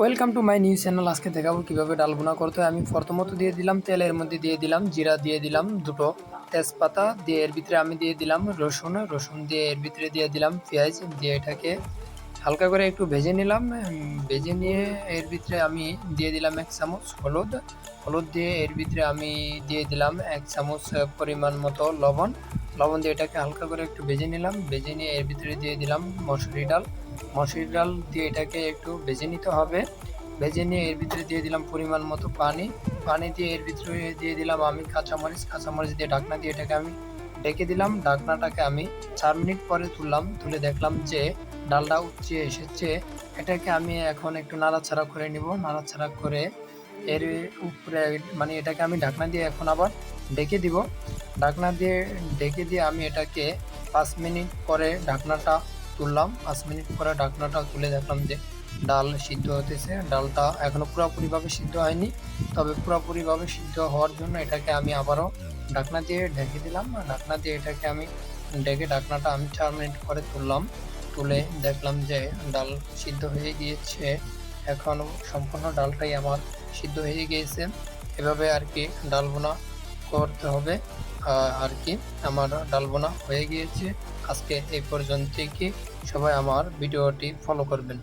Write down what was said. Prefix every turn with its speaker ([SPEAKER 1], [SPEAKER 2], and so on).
[SPEAKER 1] Welcome to my new channel. আজকে দেখাবো কিভাবে ডাল ভুনা করতে হয়। আমি প্রথমত দিয়ে দিলাম তেল, এর মধ্যে দিয়ে দিলাম জিরা, দিয়ে দিলাম দুটো তেজপাতা, দিয়ে এর ভিতরে আমি দিয়ে দিলাম রসুন দিয়ে এর ভিতরে দিয়ে দিলাম পেঁয়াজ, দিয়ে এটাকে হালকা করে একটু ভেজে নিলাম। ভেজে নিয়ে এর ভিতরে আমি দিয়ে দিলাম 1 চামচ হলুদ দিয়ে এর ভিতরে আমি দিয়ে দিলাম 1 চামচ পরিমাণ মতো লবণ দিয়ে এটাকে হালকা করে একটু ভেজে নিলাম। ভেজে নিয়ে এর ভিতরে দিয়ে দিলাম মসুরি ডাল দিয়ে এটাকে একটু ভেজে নিতে হবে। ভেজে নিয়ে এর ভিতরে দিয়ে দিলাম পরিমাণ মতো পানি দিয়ে এর ভিতরে দিয়ে দিলাম আমি কাঁচামরিচ দিয়ে ঢাকনা দিয়ে এটাকে আমি ঢেকে দিলাম। ঢাকনাটাকে আমি 4 মিনিট পরে তুলে দেখলাম যে ডালটা উপচে এসেছে। এটাকে আমি এখন একটু নাড়াচাড়া করে নিব। নাড়াচাড়া করে এর উপরে মানে এটাকে আমি ঢাকনা দিয়ে এখন আবার ঢেকে দিব। ঢেকে দিয়ে আমি এটাকে 5 মিনিট পরে ঢাকনাটা তুললাম। 5 মিনিট পরে ঢাকনাটা তুলে দেখলাম যে ডাল সিদ্ধ হতেছে। ডালটা এখনো পুরোপুরিভাবে সিদ্ধ হয়নি, তবে পুরোপুরিভাবে সিদ্ধ হওয়ার জন্য এটাকে আমি আবারও ঢাকনা দিয়ে ঢেকে দিলাম। ঢাকনা দিয়ে এটাকে আমি ঢাকনাটা আমি 4 মিনিট পরে তুলে দেখলাম যে ডাল সিদ্ধ হয়ে গিয়েছে। এখন সম্পূর্ণ ডালটাই আমার সিদ্ধ হয়ে গিয়েছে। এভাবে আর কি ডাল ভুনা করতে হবে। আর কি আমার ডাল ভুনা হয়ে গিয়েছে। আজকে এই পর্যন্তই। কি সবাই আমার ভিডিওটি ফলো করবেন।